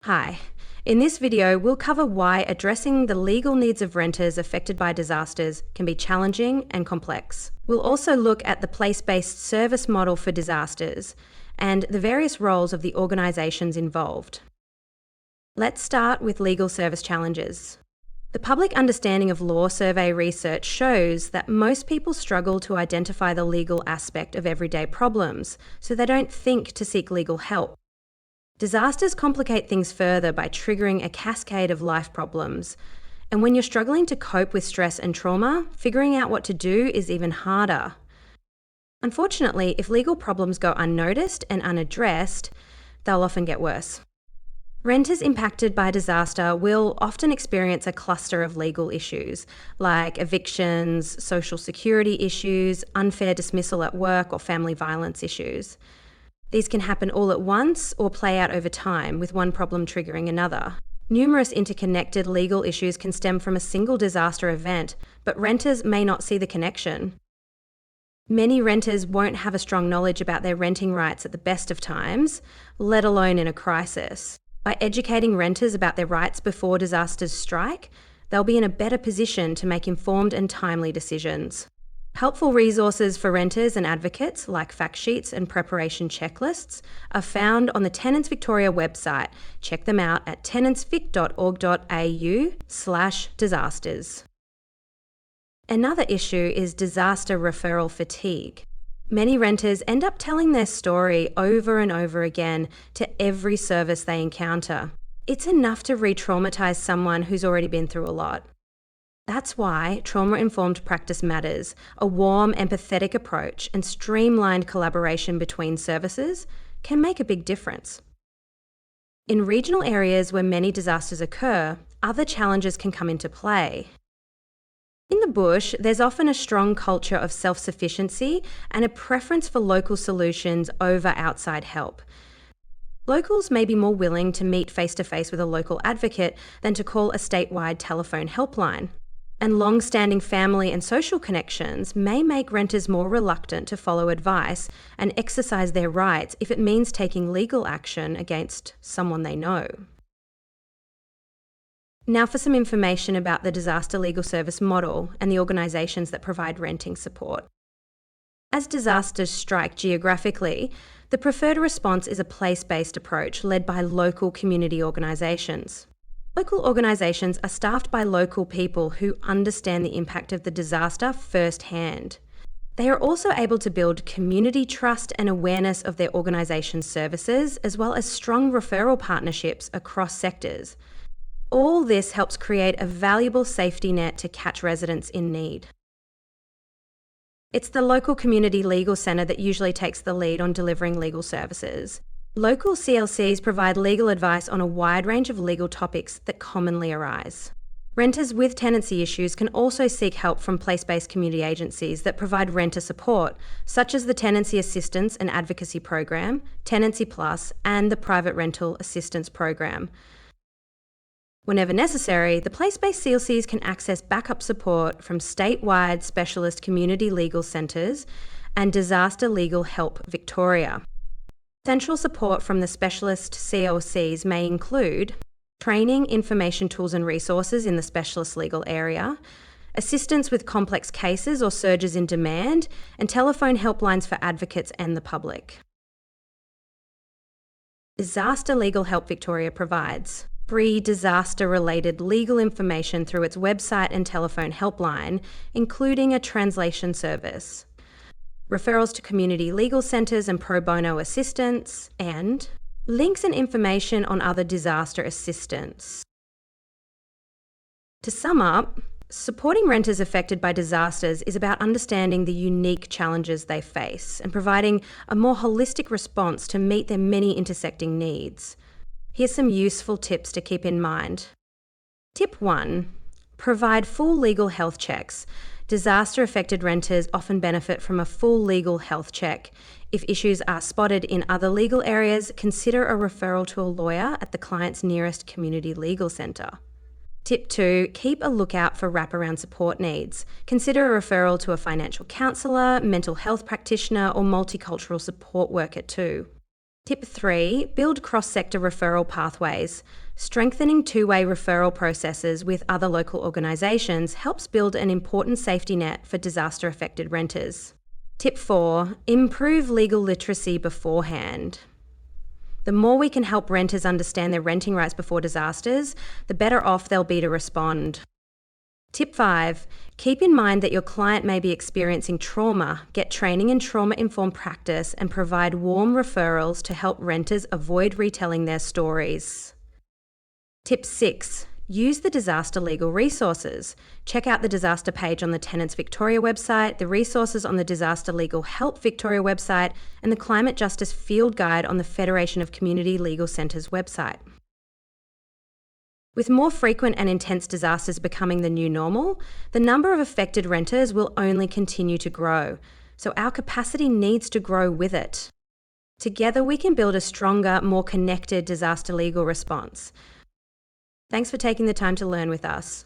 Hi. In this video, we'll cover why addressing the legal needs of renters affected by disasters can be challenging and complex. We'll also look at the place-based service model for disasters and the various roles of the organisations involved. Let's start with legal service challenges. The Public Understanding of Law Survey research shows that most people struggle to identify the legal aspect of everyday problems, so they don't think to seek legal help. Disasters complicate things further by triggering a cascade of life problems. And when you're struggling to cope with stress and trauma, figuring out what to do is even harder. Unfortunately, if legal problems go unnoticed and unaddressed, they'll often get worse. Renters impacted by disaster will often experience a cluster of legal issues, like evictions, social security issues, unfair dismissal at work, or family violence issues. These can happen all at once or play out over time, with one problem triggering another. Numerous interconnected legal issues can stem from a single disaster event, but renters may not see the connection. Many renters won't have a strong knowledge about their renting rights at the best of times, let alone in a crisis. By educating renters about their rights before disasters strike, they'll be in a better position to make informed and timely decisions. Helpful resources for renters and advocates, like fact sheets and preparation checklists, are found on the Tenants Victoria website. Check them out at tenantsvic.org.au/disasters. Another issue is disaster referral fatigue. Many renters end up telling their story over and over again to every service they encounter. It's enough to re-traumatise someone who's already been through a lot. That's why trauma-informed practice matters. A warm, empathetic approach and streamlined collaboration between services can make a big difference. In regional areas where many disasters occur, other challenges can come into play. In the bush, there's often a strong culture of self-sufficiency and a preference for local solutions over outside help. Locals may be more willing to meet face-to-face with a local advocate than to call a statewide telephone helpline. And long-standing family and social connections may make renters more reluctant to follow advice and exercise their rights if it means taking legal action against someone they know. Now for some information about the disaster legal service model and the organisations that provide renting support. As disasters strike geographically, the preferred response is a place-based approach led by local community organisations. Local organisations are staffed by local people who understand the impact of the disaster firsthand. They are also able to build community trust and awareness of their organisation's services, as well as strong referral partnerships across sectors. All this helps create a valuable safety net to catch residents in need. It's the local community legal centre that usually takes the lead on delivering legal services. Local CLCs provide legal advice on a wide range of legal topics that commonly arise. Renters with tenancy issues can also seek help from place-based community agencies that provide renter support, such as the Tenancy Assistance and Advocacy Program, Tenancy Plus, and the Private Rental Assistance Program. Whenever necessary, the place-based CLCs can access backup support from statewide specialist community legal centres and Disaster Legal Help Victoria. Central support from the specialist CLCs may include training, information tools and resources in the specialist legal area, assistance with complex cases or surges in demand, and telephone helplines for advocates and the public. Disaster Legal Help Victoria provides free disaster-related legal information through its website and telephone helpline, including a translation service, referrals to community legal centres and pro bono assistance, and links and information on other disaster assistance. To sum up, supporting renters affected by disasters is about understanding the unique challenges they face and providing a more holistic response to meet their many intersecting needs. Here's some useful tips to keep in mind. Tip 1. Provide full legal health checks. Disaster-affected renters often benefit from a full legal health check. If issues are spotted in other legal areas, consider a referral to a lawyer at the client's nearest community legal centre. Tip 2. Keep a lookout for wraparound support needs. Consider a referral to a financial counsellor, mental health practitioner, or multicultural support worker too. Tip 3, build cross-sector referral pathways. Strengthening two-way referral processes with other local organisations helps build an important safety net for disaster-affected renters. Tip 4, improve legal literacy beforehand. The more we can help renters understand their renting rights before disasters, the better off they'll be to respond. Tip 5, keep in mind that your client may be experiencing trauma. Get training in trauma-informed practice and provide warm referrals to help renters avoid retelling their stories. Tip 6, use the disaster legal resources. Check out the disaster page on the Tenants Victoria website, the resources on the Disaster Legal Help Victoria website, and the Climate Justice Field Guide on the Federation of Community Legal Centres website. With more frequent and intense disasters becoming the new normal, the number of affected renters will only continue to grow, so our capacity needs to grow with it. Together we can build a stronger, more connected disaster legal response. Thanks for taking the time to learn with us.